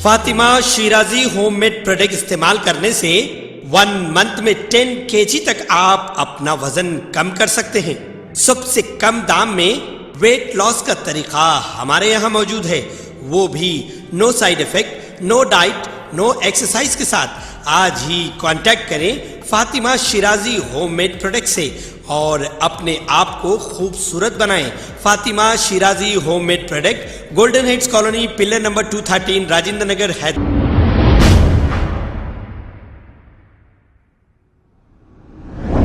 Fatima Shirazi homemade product इस्तेमाल करने से 1 मंथ में 10 केजी तक आप अपना वजन कम कर सकते हैं। सबसे कम दाम में वेट लॉस का तरीका हमारे यहाँ मौजूद है, वो भी no side effect, no diet, no exercise के साथ। आज ही कांटेक्ट करें फातिमा शिराजी होममेड प्रोडक्ट से और अपने आप को खूबसूरत बनाएं। Fatima Shirazi homemade product, golden heads colony, pillar number 213, Rajendra Nagar, Hyderabad.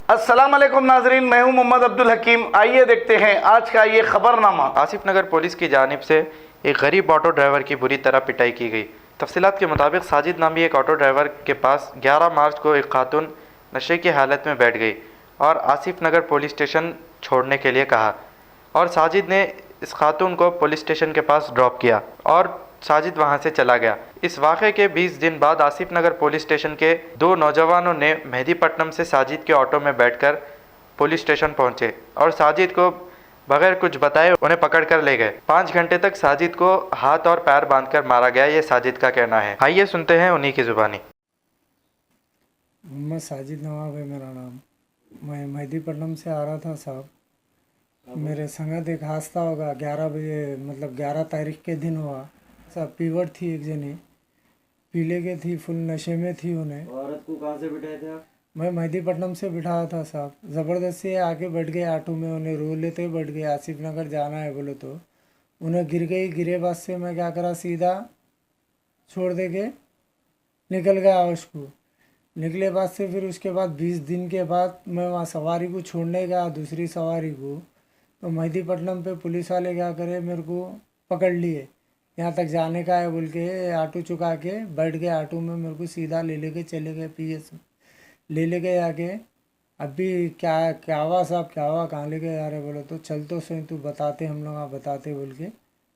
अस्सलाम वालेकुम नाजरीन, मैं हूं मोहम्मद अब्दुल हकीम। आइए देखते हैं आज का ये खबरनामा। आसिफ नगर पुलिस की जानिब से एक गरीब ऑटो ड्राइवर की बुरी तरह पिटाई की गई। तफसीलात के मुताबिक साजिद नामी एक ऑटो ड्राइवर के पास 11 मार्च को एक खातून नशे की हालत में बैठ गई और आसिफ नगर पुलिस स्टेशन छोड़ने के लिए कहा और साजिद ने इस खातून को पुलिस स्टेशन के पास ड्रॉप किया और साजिद वहां से चला गया। इस वाक़े के 20 दिन बाद आसिफ नगर पुलिस स्टेशन के 2 नौजवानों ने मेहदीपट्टनम से साजिद के ऑटो में बैठकर पुलिस स्टेशन पहुंचे और साजिद को बगैर कुछ बताए उन्हें पकड़ कर ले गए। 5 घंटे तक साजिद को हाथ और पैर बांधकर मारा गया, ये साजिद का कहना है। आइए सुनते हैं उन्हीं की ज़ुबानी। मोहम्मद साजिद नवाब है मेरा नाम। मैं मेहदीपट्टनम से आ रहा था साहब। मेरे संगत एक हादसा होगा 11 बजे, मतलब 11 तारीख के दिन हुआ साहब। पीवट थी एक जनी, पीले के थी, फुल नशे में थी। उन्हें औरत को कहाँ से बिठाए थे आप? मैं मेहदीपट्टनम से बिठाया था साहब। ज़बरदस्ती आके बैठ गए ऑटो में, उन्हें रो लेते बैठ गए। आसिफ नगर जाना है बोले तो उन्हें गिर गई। गिरे बाद से मैं क्या करा, सीधा छोड़ दे के निकल गया उसको। निकले बाद से फिर उसके बाद 20 दिन के बाद मैं वहाँ सवारी को छोड़ने गया, दूसरी सवारी को। तो मेहदीपट्टनम पे पुलिस वाले क्या करे, मेरे को पकड़ लिए। यहाँ तक जाने का है बोल के ऑटो चुका के बैठ गए ऑटो में। मेरे को सीधा ले लेके चले गए PS में। ले गए आके अभी क्या क्या हुआ साहब, क्या हुआ, कहाँ ले गए यार? बोलो तो चल तो सही, तू बताते, हम लोग बताते बोल के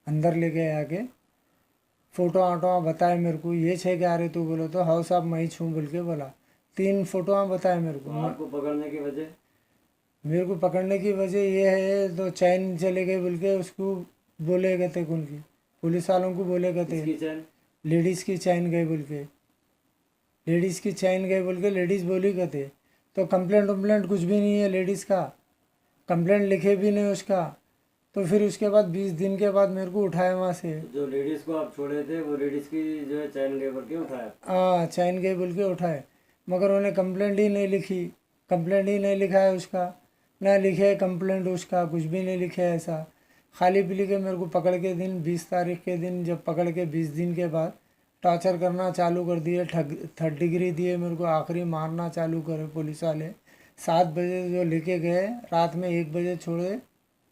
अंदर ले गए आके। फ़ोटो ऑटो बताए मेरे को, ये छः क्या रहे तू? बोलो तो हाँ साहब मैं ही छूँ बोल के बोला। 3 फोटो बताए मेरे को। आपको पकड़ने की वजह? मेरे को पकड़ने की वजह ये है तो चैन चले गए बोल के उसको बोले गए थे, उनकी पुलिस वालों को बोले गए थे। लेडीज़ की चैन गए बोल के, लेडीज़ की चैन गए बोल के लेडीज़ बोली गए थे। तो कंप्लेंट वम्प्लेंट कुछ भी नहीं है लेडीज़ का, कंप्लेंट लिखे भी नहीं उसका। तो फिर उसके बाद 20 दिन के बाद मेरे को उठाया वहाँ से। जो लेडीज़ को आप छोड़े थे वो लेडीज़ की जो है चैन गए बोल के उठाया? हाँ चैन गए बोल के उठाए, मगर उन्हें कंप्लेंट ही नहीं लिखी। कंप्लेंट ही नहीं लिखा है उसका, ना लिखे है कंप्लेंट उसका, कुछ भी नहीं लिखे है ऐसा। खाली पीली के मेरे को पकड़ के दिन 20 तारीख के दिन जब पकड़ के 20 दिन के बाद टॉर्चर करना चालू कर दिए। 3rd डिग्री दिए मेरे को, आखिरी मारना चालू करे पुलिस वाले। 7 बजे जो लेके गए, रात में 1 बजे छोड़े,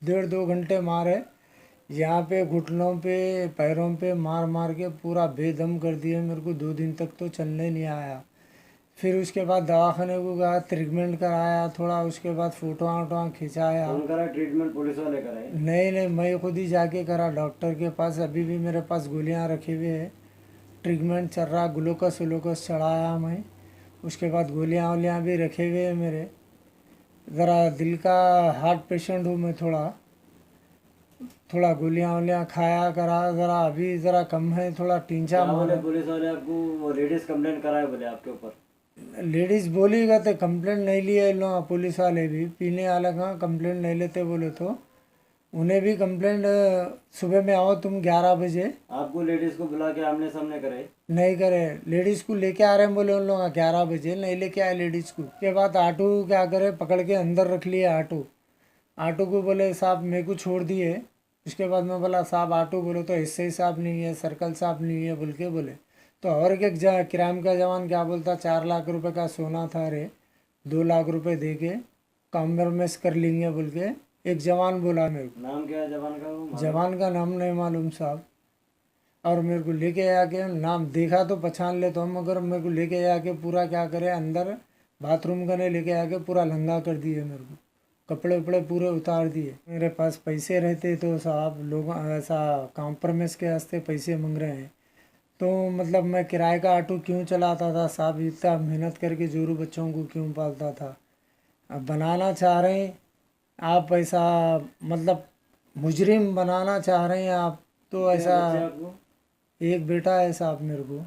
1.5-2 घंटे मारे। यहाँ पे घुटनों पे पैरों पे मार मार के पूरा बेदम कर दिए मेरे को। 2 दिन तक तो चलने नहीं आया। फिर उसके बाद दवाखाने को गया, ट्रीटमेंट कराया थोड़ा। उसके बाद फ़ोटो वोटो खिंचाया। कौन करा ट्रीटमेंट? पुलिस वाले कराए? नहीं मैं खुद ही जाके करा डॉक्टर के पास। अभी भी मेरे पास गोलियां रखी हुई है, ट्रीटमेंट चल रहा। ग्लूकोस चढ़ाया मैं। उसके बाद गोलियां वोलियाँ भी रखे हुए हैं मेरे। ज़रा दिल का हार्ट पेशेंट हूँ मैं, थोड़ा गोलियां वोलियाँ खाया करा। ज़रा अभी ज़रा कम है, थोड़ा टींचा बोले पुलिस वाले आपको? वो लेडीज़ कंप्लेंट कराए बोले आपके ऊपर? लेडीज़ बोली गए थे, कंप्लेंट नहीं लिए लोग पुलिस वाले भी। पीने वाले कहाँ कंप्लेंट नहीं लेते बोले तो उन्हें भी कंप्लेंट सुबह में आओ तुम 11 बजे। आपको लेडीज़ को बुला के आमने सामने करे? नहीं करे, लेडीज़ को लेके आ रहे हैं बोले उन लोग 11 बजे। नहीं लेके आए लेडीज़ को। के बाद ऑटो क्या करे, पकड़ के अंदर रख लिए ऑटो को। बोले साहब मेरे को छोड़ दिए। उसके बाद मैं बोला साहब ऑटो? बोलो तो SI साहब नहीं है, सर्कल साहब नहीं है बोल के बोले। तो और एक क्राइम का जवान क्या बोलता, 4 लाख रुपए का सोना था रे, 2 लाख रुपए दे के कॉम्प्रोमाइज कर लेंगे बोल के एक जवान बोला मेरे को। नाम क्या है जवान का? वो जवान का नाम नहीं मालूम साहब। और मेरे को लेके आके, नाम देखा तो पहचान लेता हूँ, मगर मेरे को लेके आके पूरा क्या करे, अंदर बाथरूम करने लेके आके पूरा लंगा कर दिए मेरे को। कपड़े वपड़े पूरे उतार दिए। मेरे पास पैसे रहते तो साहब लोग ऐसा कॉम्प्रोमाइज के वास्ते पैसे मांग रहे हैं। तो मतलब मैं किराए का ऑटो क्यों चलाता था साहब? इतना मेहनत करके जोरू बच्चों को क्यों पालता था? अब बनाना चाह रहे हैं आप ऐसा, मतलब मुजरिम बनाना चाह रहे हैं आप तो ऐसा। एक बेटा है साहब मेरे को।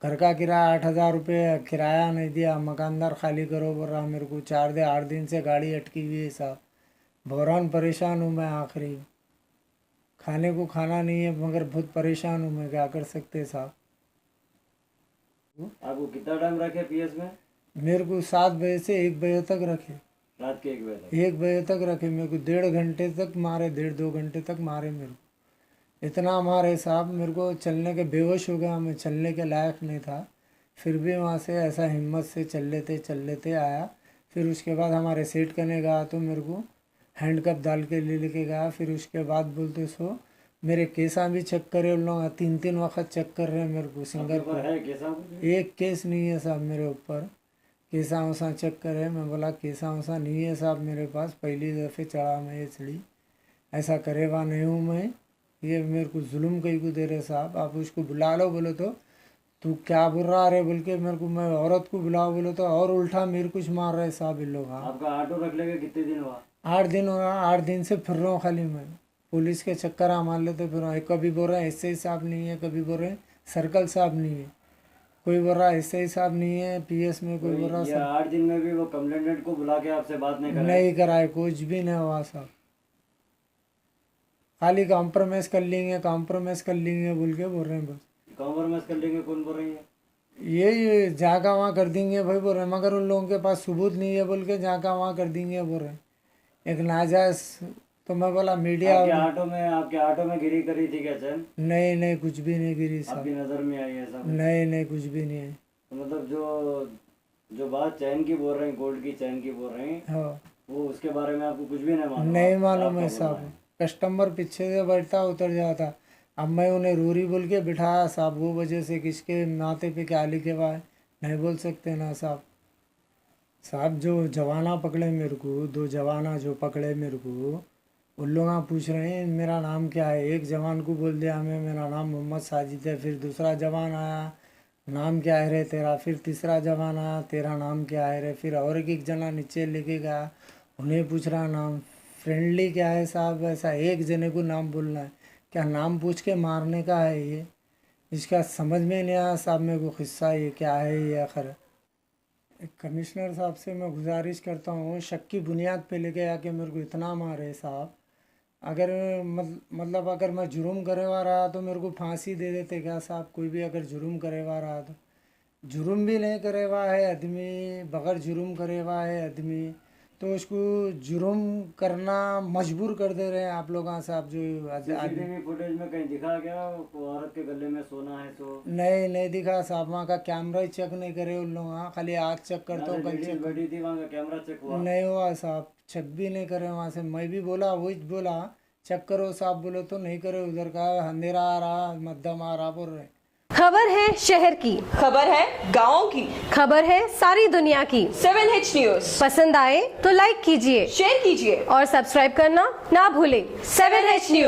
घर का किराया 8,000 रुपये किराया नहीं दिया, मकानदार खाली करो बोल रहा मेरे को। 8 दिन से गाड़ी अटकी हुई है साहब। बहरान परेशान हूँ मैं आखिरी। खाने को खाना नहीं है मगर बहुत परेशान हूँ मैं, क्या कर सकते साहब। आपको कितना टाइम रखे पीएस में? मेरे को 7 बजे से 1 बजे तक रखे। रात के 1 बजे तक? 1 बजे तक रखे मेरे को। 1.5 घंटे तक मारे, 1.5-2 घंटे तक मारे मेरे को। इतना मारे साहब मेरे को, चलने के बेहोश हो गया मैं, चलने के लायक नहीं था। फिर भी वहाँ से ऐसा हिम्मत से चल लेते आया। फिर उसके बाद हमारे सेट करने गया तो मेरे को हैंडकप डाल के लेके गया। फिर उसके बाद बोलते सो मेरे केसा भी चेक करे उन लोग, 3 वक्त चेक कर रहे हैं मेरे को। सिंगर आपके ऊपर है केसा? एक केस नहीं है साहब मेरे ऊपर। केसा वसा चेक करे, मैं बोला केसा वसा नहीं है साहब मेरे पास, पहली दफ़े चढ़ा मैं ये सीढ़ी, ऐसा करेगा नहीं हूँ मैं। ये मेरे को जुल्म कहीं को दे रहे साहब। आप उसको बुला लो बोलो तो तू क्या बोल रहा है बोल के मेरे को, मैं औरत को बुलाओ बोलो तो और उल्टा मेरे कुछ मार रहे साहब इन लोग। आपका ऑटो रख लेके कितने दिन हुआ? 8 दिन हो रहा। 8 दिन से फिर रहा हूँ खाली मैं। पुलिस के चक्कर मार लेते फिर रहा हूँ। कभी बोल रहे हैं एसआई साहब नहीं है, कभी बोल रहे हैं सर्कल साहब नहीं है, कोई बोल रहा है एसआई साहब नहीं है पीएस में, कोई बोल रहा ये 8 दिन में भी वो कंप्लेंटेंट को बुला के आपसे बात नहीं कराई? नहीं कराए, कुछ भी नहीं हुआ साहब। खाली कॉम्प्रोमाइज़ कर लेंगे बोल के बोल रहे हैं बस। कॉम्प्रोमाइज कर लेंगे? कौन बोल रही है? ये जाका वहाँ कर देंगे भाई बोल रहे हैं, मगर उन लोगों के पास सबूत नहीं है बोल के जाका वहाँ कर देंगे बोल रहे हैं। एक नाजायज तो मैं बोला मीडिया। आपके ऑटो में गिरी करी थी क्या चैन? नहीं कुछ भी नहीं गिरी साहब। आपकी नजर में आई है सब? नहीं कुछ भी नहीं है। तो मतलब जो बात चैन की बोल रहे हैं, गोल्ड की चैन की बोल रहे हैं, हाँ वो उसके बारे में आपको कुछ भी नहीं मालूम? नहीं मालूम है साहब। कस्टमर पीछे से बैठता उतर जाता। अब मैं उन्हें रूरी बोल के बिठाया साहब, वो वजह से किसके माथे पे क्या लिखे हुआ है नहीं बोल सकते ना साहब। साहब जो जवाना पकड़े मेरे को, 2 जवाना जो पकड़े मेरे को, उन लोग पूछ रहे हैं मेरा नाम क्या है। एक जवान को बोल दिया हमें मेरा नाम मोहम्मद साजिद है। फिर दूसरा जवान आया, नाम क्या है रे तेरा। फिर तीसरा जवान आया, तेरा नाम क्या है रे। फिर और एक जना नीचे लेके गया, उन्हें पूछ रहा नाम। फ्रेंडली क्या है साहब, ऐसा एक जने को नाम बोलना है क्या? नाम पूछ के मारने का है ये? इसका समझ में नहीं आया साहब मेरे को किस्सा ये क्या है ये आखिर। कमिश्नर साहब से मैं गुजारिश करता हूँ, शक की बुनियाद पे लेके आके मेरे को इतना मारे साहब। अगर मतलब अगर मैं जुर्म करे हुआ रहा तो मेरे को फांसी दे देते क्या साहब? कोई भी अगर जुर्म करे हुआ रहा तो, जुर्म भी नहीं करे हुआ है आदमी, बगैर जुर्म करे हुआ है आदमी, तो उसको जुर्म करना मजबूर कर दे रहे हैं आप लोग साहब। जो सीसीटीवी फुटेज में कहीं दिखा क्या औरत के गले में सोना है? तो नहीं दिखा साहब। वहाँ का कैमरा ही चेक नहीं करे उन लोग। हाँ खाली आज चेक करते हो, कल चेक बैठी थी वहाँ का कैमरा चेक हुआ? नहीं हुआ साहब, चेक भी नहीं करे वहाँ से। मैं भी बोला, वही बोला चेक करो साहब, बोलो तो नहीं करे। उधर का अंधेरा आ रहा, मध्यम आ रहा बोल रहे। खबर है शहर की, खबर है गाँव की, खबर है सारी दुनिया की। 7H न्यूज पसंद आए तो लाइक कीजिए, शेयर कीजिए और सब्सक्राइब करना ना भूलें। 7H news.